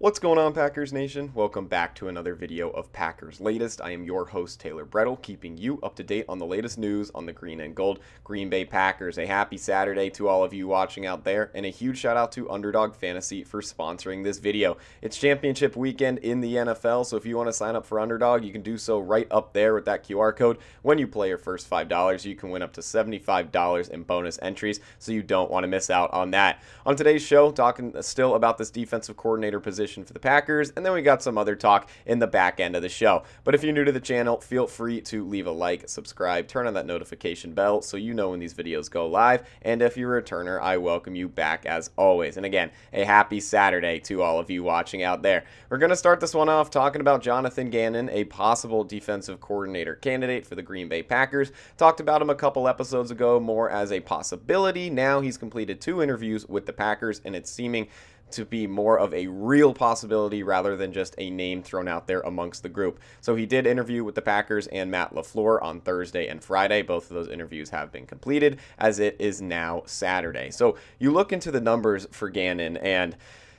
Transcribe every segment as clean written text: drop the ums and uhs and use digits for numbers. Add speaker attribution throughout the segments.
Speaker 1: What's going on, Packers Nation? Welcome back to another video of Packers Latest. I am your host, Taylor Bretl, keeping you up to date on the latest news on the green and gold Green Bay Packers. A happy Saturday to all of you watching out there, and a huge shout out to Underdog Fantasy for sponsoring this video. It's championship weekend in the NFL, so if you want to sign up for Underdog, you can do so right up there with that QR code. When you play your first $5, you can win up to $75 in bonus entries, so you don't want to miss out on that. On today's show, talking still about this defensive coordinator position for the Packers, and then we got some other talk in the back end of the show. But if you're new to the channel, feel free to leave a like, subscribe, turn on that notification bell so you know when these videos go live, and if you're a returner, I welcome you back as always. And again, a happy Saturday to all of you watching out there. We're going to start this one off talking about Jonathan Gannon, a possible defensive coordinator candidate for the Green Bay Packers. Talked about him a couple episodes ago more as a possibility. Now he's completed 2 interviews with the Packers, and it's seeming to be more of a real possibility rather than just a name thrown out there amongst the group. So he did interview with the Packers and Matt LaFleur on Thursday and Friday. Both of those interviews have been completed as it is now Saturday. So you look into the numbers for Gannon, and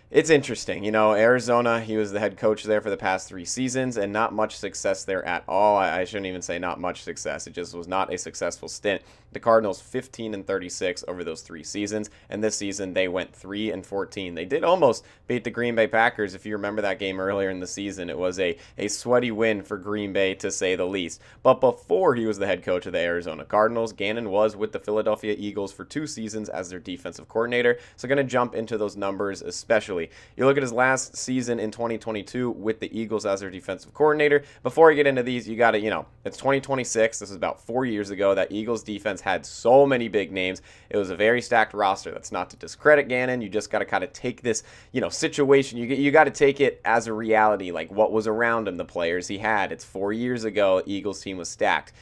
Speaker 1: it's interesting. You know, Arizona, he was the head coach there for the past 3 seasons, and not much success there at all. I shouldn't even say not much success. It just was not a successful stint. The Cardinals 15-36 over those 3 seasons, and this season they went 3-14. They did almost beat the Green Bay Packers. If you remember that game earlier in the season, it was a sweaty win for Green Bay, to say the least. But before he was the head coach of the Arizona Cardinals, Gannon was with the Philadelphia Eagles for 2 seasons as their defensive coordinator. So going to jump into those numbers especially. You look at his last season in 2022 with the Eagles as their defensive coordinator. Before I get into these, you got to, it's 2026. This is about 4 years ago. That Eagles defense had so many big names. It was a very stacked roster. That's not to discredit Gannon. You just got to kind of take this, situation. You got to take it as a reality, like what was around him, the players he had. It's 4 years ago. The Eagles team was stacked.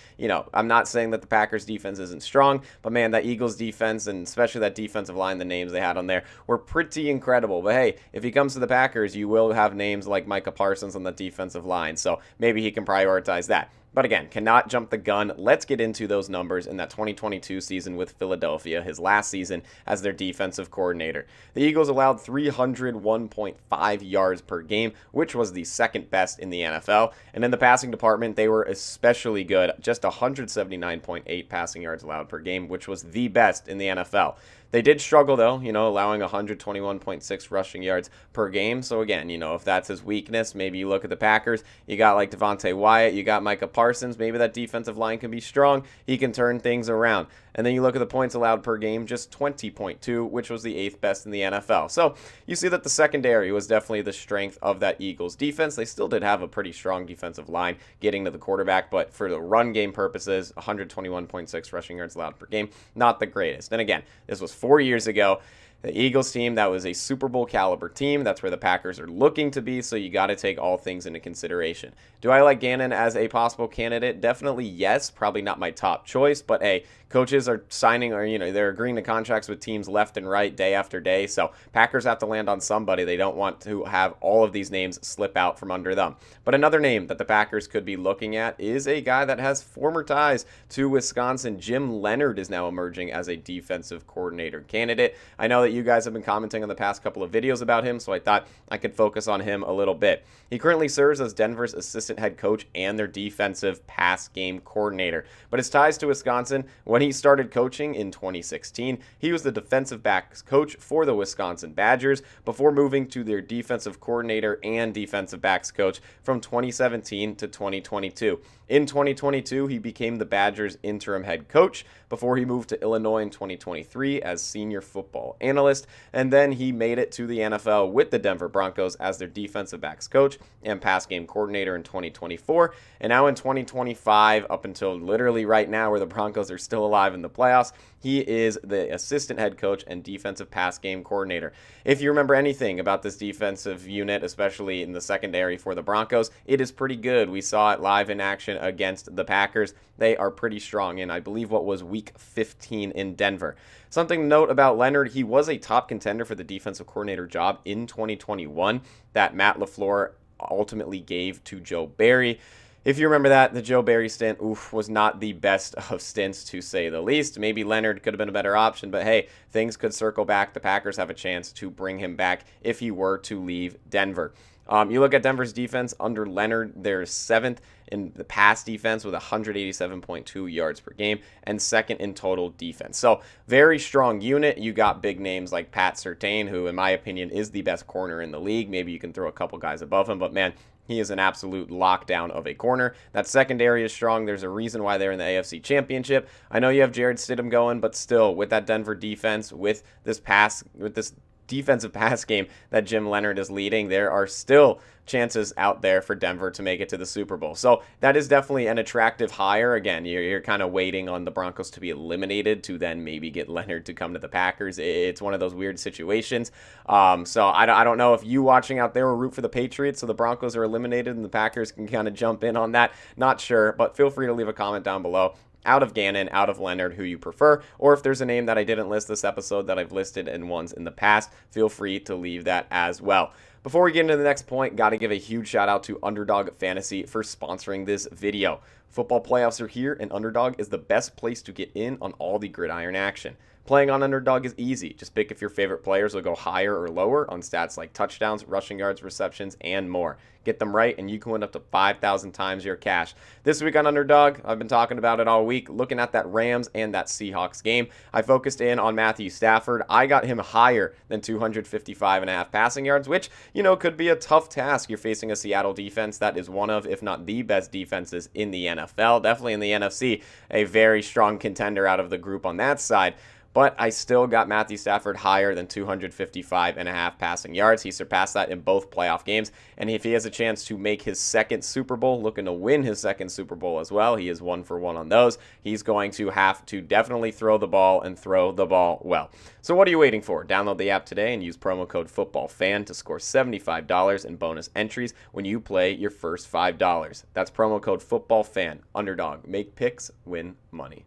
Speaker 1: I'm not saying that the Packers defense isn't strong, but man, that Eagles defense, and especially that defensive line, the names they had on there were pretty incredible. But hey, if he comes to the Packers, you will have names like Micah Parsons on the defensive line, so maybe he can prioritize that. But again, cannot jump the gun. Let's get into those numbers in that 2022 season with Philadelphia, his last season as their defensive coordinator. The Eagles allowed 301.5 yards per game, which was the second best in the NFL. And in the passing department, they were especially good, just 179.8 passing yards allowed per game, which was the best in the NFL. They did struggle, though, allowing 121.6 rushing yards per game. So, again, if that's his weakness, maybe you look at the Packers. You got, like, Devontae Wyatt. You got Micah Parsons. Maybe that defensive line can be strong. He can turn things around. And then you look at the points allowed per game, just 20.2, which was the 8th best in the NFL. So, you see that the secondary was definitely the strength of that Eagles defense. They still did have a pretty strong defensive line getting to the quarterback, but for the run game purposes, 121.6 rushing yards allowed per game, not the greatest. And again, this was 4 years ago. The Eagles team, that was a Super Bowl caliber team. That's where the Packers are looking to be, so you got to take all things into consideration. Do I like Gannon as a possible candidate? Definitely yes. Probably not my top choice, but hey, coaches are signing, or they're agreeing to contracts with teams left and right day after day, so Packers have to land on somebody. They don't want to have all of these names slip out from under them. But another name that the Packers could be looking at is a guy that has former ties to Wisconsin. Jim Leonhard is now emerging as a defensive coordinator candidate. I know that you guys have been commenting on the past couple of videos about him, so I thought I could focus on him a little bit. He currently serves as Denver's assistant head coach and their defensive pass game coordinator. But his ties to Wisconsin, when he started coaching in 2016, he was the defensive backs coach for the Wisconsin Badgers before moving to their defensive coordinator and defensive backs coach from 2017 to 2022. In 2022, he became the Badgers interim head coach before he moved to Illinois in 2023 as senior football analyst, and then he made it to the NFL with the Denver Broncos as their defensive backs coach and pass game coordinator in 2024, and now in 2025, up until literally right now where the Broncos are still alive in the playoffs, he is the assistant head coach and defensive pass game coordinator. If you remember anything about this defensive unit, especially in the secondary for the Broncos, it is pretty good. We saw it live in action against the Packers. They are pretty strong in, I believe, what was week 15 in Denver. Something to note about Leonhard, he was a top contender for the defensive coordinator job in 2021 that Matt LaFleur ultimately gave to Joe Barry. If you remember that, the Joe Barry stint, was not the best of stints, to say the least. Maybe Leonhard could have been a better option, but hey, things could circle back. The Packers have a chance to bring him back if he were to leave Denver. You look at Denver's defense under Leonhard, they're 7th in the pass defense with 187.2 yards per game and 2nd in total defense. So very strong unit. You got big names like Pat Surtain, who in my opinion is the best corner in the league. Maybe you can throw a couple guys above him, but man, he is an absolute lockdown of a corner. That secondary is strong. There's a reason why they're in the AFC Championship. I know you have Jared Stidham going, but still, with that Denver defense, with this defensive pass game that Jim Leonhard is leading, there are still chances out there for Denver to make it to the Super Bowl. So that is definitely an attractive hire. Again, you're kind of waiting on the Broncos to be eliminated to then maybe get Leonhard to come to the Packers. It's one of those weird situations. So I don't know if you watching out there will root for the Patriots so the Broncos are eliminated and the Packers can kind of jump in on that. Not sure, but feel free to leave a comment down below. Out of Gannon, out of Leonhard, who you prefer, or if there's a name that I didn't list this episode that I've listed in ones in the past, feel free to leave that as well. Before we get into the next point, got to give a huge shout out to Underdog Fantasy for sponsoring this video. Football playoffs are here, and Underdog is the best place to get in on all the gridiron action. Playing on Underdog is easy. Just pick if your favorite players will go higher or lower on stats like touchdowns, rushing yards, receptions, and more. Get them right, and you can win up to 5,000 times your cash. This week on Underdog, I've been talking about it all week, looking at that Rams and that Seahawks game. I focused in on Matthew Stafford. I got him higher than 255.5 passing yards, which, could be a tough task. You're facing a Seattle defense that is one of, if not the best defenses in the NFL. Definitely in the NFC, a very strong contender out of the group on that side. But I still got Matthew Stafford higher than 255.5 passing yards. He surpassed that in both playoff games. And if he has a chance to make his second Super Bowl, looking to win his second Super Bowl as well, he is 1 for 1 on those. He's going to have to definitely throw the ball and throw the ball well. So what are you waiting for? Download the app today and use promo code FOOTBALLFAN to score $75 in bonus entries when you play your first $5. That's promo code FOOTBALLFAN. Underdog. Make picks, win money.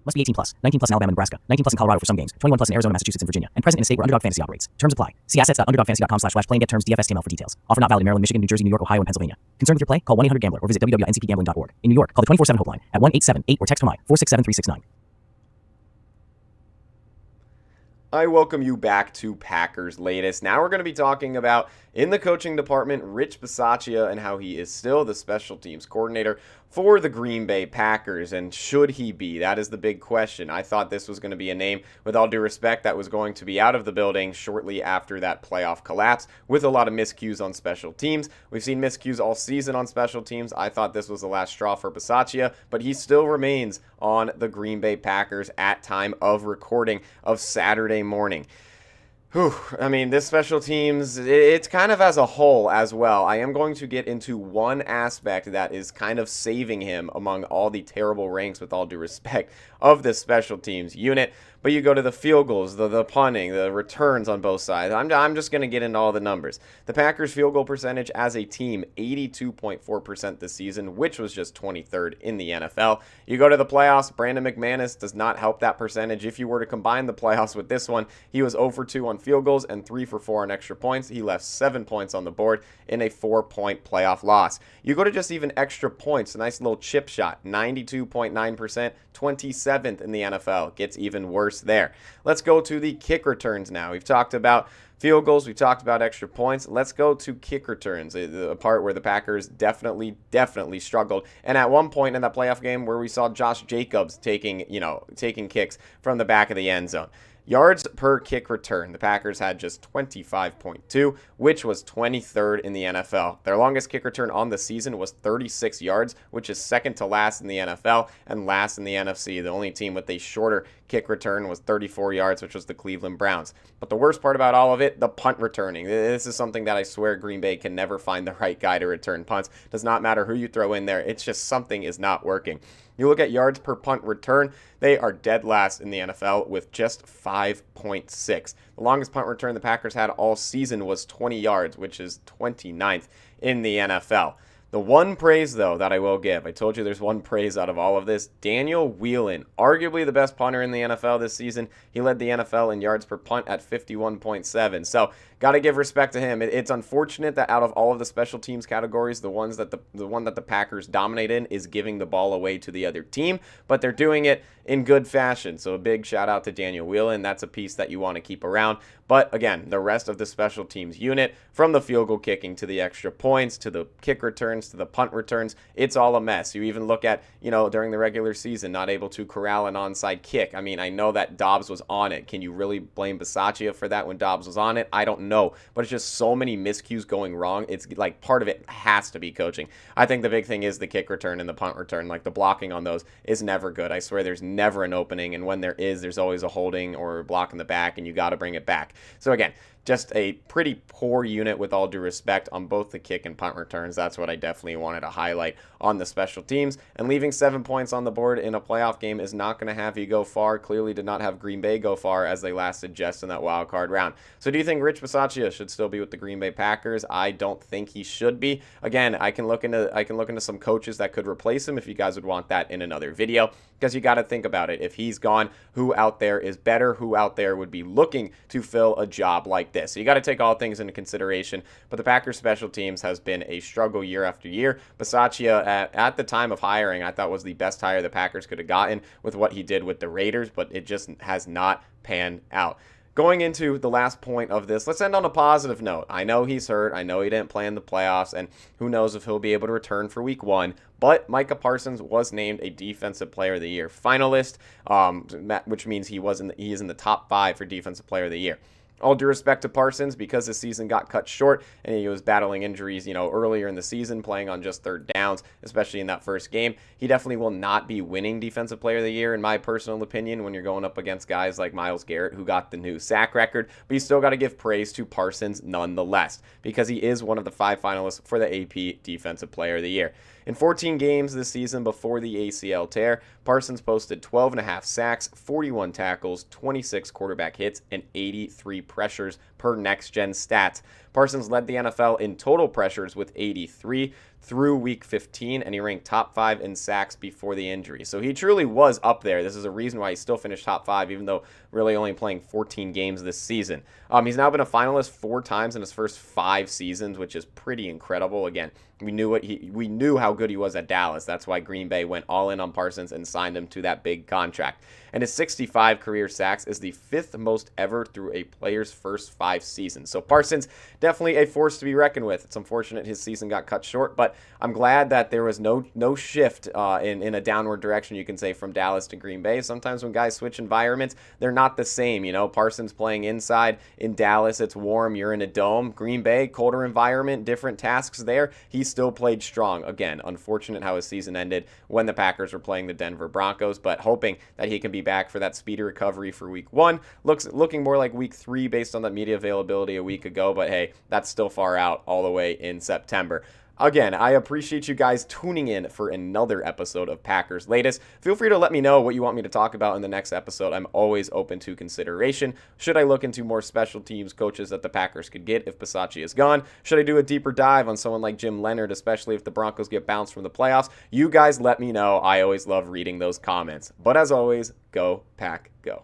Speaker 2: Must be 18 plus. 19 plus in Alabama and Nebraska. 19 plus in Colorado for some games. 21 plus in Arizona, Massachusetts, and Virginia. And present in a state where Underdog Fantasy operates. Terms apply. See assets.underdogfantasy.com/play and get terms DFSTML for details. Offer not valid in Maryland, Michigan, New Jersey, New York, Ohio, and Pennsylvania. Concerned with your play? Call 1-800-GAMBLER or visit www.ncpgambling.org. In New York, call the 24/7 helpline at 1-877-8 or text from 467-369.
Speaker 1: I welcome you back to Packers Latest. Now we're going to be talking about, in the coaching department, Rich Bisaccia and how he is still the special teams coordinator for the Green Bay Packers. And should he be? That is the big question. I thought this was going to be a name, with all due respect, that was going to be out of the building shortly after that playoff collapse with a lot of miscues on special teams. We've seen miscues all season on special teams. I thought this was the last straw for Bisaccia, but he still remains on the Green Bay Packers at time of recording of Saturday morning. I mean, this special teams, it's kind of as a whole as well. I am going to get into one aspect that is kind of saving him among all the terrible ranks, with all due respect, of this special teams unit. But you go to the field goals, the punting, the returns on both sides. I'm just going to get into all the numbers. The Packers' field goal percentage as a team, 82.4% this season, which was just 23rd in the NFL. You go to the playoffs, Brandon McManus does not help that percentage. If you were to combine the playoffs with this one, he was 0 for 2 on field goals and 3 for 4 on extra points. He left 7 points on the board in a 4-point playoff loss. You go to just even extra points, a nice little chip shot, 92.9%, 27th in the NFL. Gets even worse there. Let's go to the kick returns now. We've talked about field goals, we've talked about extra points. Let's go to kick returns, a part where the Packers definitely struggled. And at one point in that playoff game where we saw Josh Jacobs taking kicks from the back of the end zone. Yards per kick return, the Packers had just 25.2, which was 23rd in the NFL. Their longest kick return on the season was 36 yards, which is second to last in the NFL and last in the NFC. The only team with a shorter kick return was 34 yards, which was the Cleveland Browns. But the worst part about all of it, the punt returning. This is something that I swear Green Bay can never find the right guy to return punts. Does not matter who you throw in there. It's just something is not working. You look at yards per punt return, they are dead last in the NFL with just 5.6. The longest punt return the Packers had all season was 20 yards, which is 29th in the NFL. The one praise, though, that I will give, I told you there's one praise out of all of this, Daniel Whelan, arguably the best punter in the NFL this season. He led the NFL in yards per punt at 51.7. So got to give respect to him. It's unfortunate that out of all of the special teams categories, the one that the Packers dominate in is giving the ball away to the other team, but they're doing it in good fashion. So a big shout out to Daniel Whelan. That's a piece that you want to keep around. But again, the rest of the special teams unit, from the field goal kicking to the extra points to the kick returns to the punt returns, it's all a mess. You even look at, during the regular season, not able to corral an onside kick. I mean, I know that Dobbs was on it. Can you really blame Bisaccia for that when Dobbs was on it? I don't know. But it's just so many miscues going wrong. It's like part of it has to be coaching. I think the big thing is the kick return and the punt return. Like the blocking on those is never good. I swear there's never an opening. And when there is, there's always a holding or a block in the back, and you got to bring it back. So again, just a pretty poor unit with all due respect on both the kick and punt returns. That's what I definitely wanted to highlight on the special teams. And leaving 7 points on the board in a playoff game is not going to have you go far. Clearly did not have Green Bay go far as they lasted just in that wild card round. So do you think Rich Bisaccia should still be with the Green Bay Packers? I don't think he should be. Again, I can look into some coaches that could replace him if you guys would want that in another video, because you got to think about it. If he's gone, who out there is better? Who out there would be looking to fill a job like this? So you got to take all things into consideration, but the Packers special teams has been a struggle year after year. Bisaccia, at the time of hiring, I thought was the best hire the Packers could have gotten with what he did with the Raiders, but it just has not panned out. Going into the last point of this, let's end on a positive note. I know he's hurt. I know he didn't play in the playoffs, and who knows if he'll be able to return for week 1. But Micah Parsons was named a Defensive Player of the Year finalist, which means he is in the top 5 for Defensive Player of the Year. All due respect to Parsons, because the season got cut short and he was battling injuries, earlier in the season, playing on just third downs, especially in that first game. He definitely will not be winning Defensive Player of the Year, in my personal opinion, when you're going up against guys like Myles Garrett, who got the new sack record. But you still got to give praise to Parsons nonetheless, because he is one of the 5 finalists for the AP Defensive Player of the Year. In 14 games this season before the ACL tear, Parsons posted 12.5 sacks, 41 tackles, 26 quarterback hits, and 83 pressures per next-gen stats. Parsons led the NFL in total pressures with 83 through week 15, and he ranked top 5 in sacks before the injury. So he truly was up there. This is a reason why he still finished top 5, even though really only playing 14 games this season. He's now been a finalist 4 times in his first 5 seasons, which is pretty incredible. Again, we knew how good he was at Dallas. That's why Green Bay went all in on Parsons and signed him to that big contract. And his 65 career sacks is the 5th most ever through a player's first 5 seasons. So Parsons, definitely a force to be reckoned with. It's unfortunate his season got cut short, but I'm glad that there was no shift in a downward direction, you can say, from Dallas to Green Bay. Sometimes when guys switch environments, they're not the same. Parsons playing inside in Dallas, it's warm, you're in a dome. Green Bay, colder environment, different tasks there. He still played strong. Again, unfortunate how his season ended when the Packers were playing the Denver Broncos, but hoping that he can be back for that speedy recovery for week 1. Looking more like week 3 based on that media availability a week ago, but hey, that's still far out, all the way in September. Again, I appreciate you guys tuning in for another episode of Packers Latest. Feel free to let me know what you want me to talk about in the next episode. I'm always open to consideration. Should I look into more special teams coaches that the Packers could get if Bisaccia is gone? Should I do a deeper dive on someone like Jim Leonhard, especially if the Broncos get bounced from the playoffs? You guys let me know. I always love reading those comments. But as always, go Pack, go.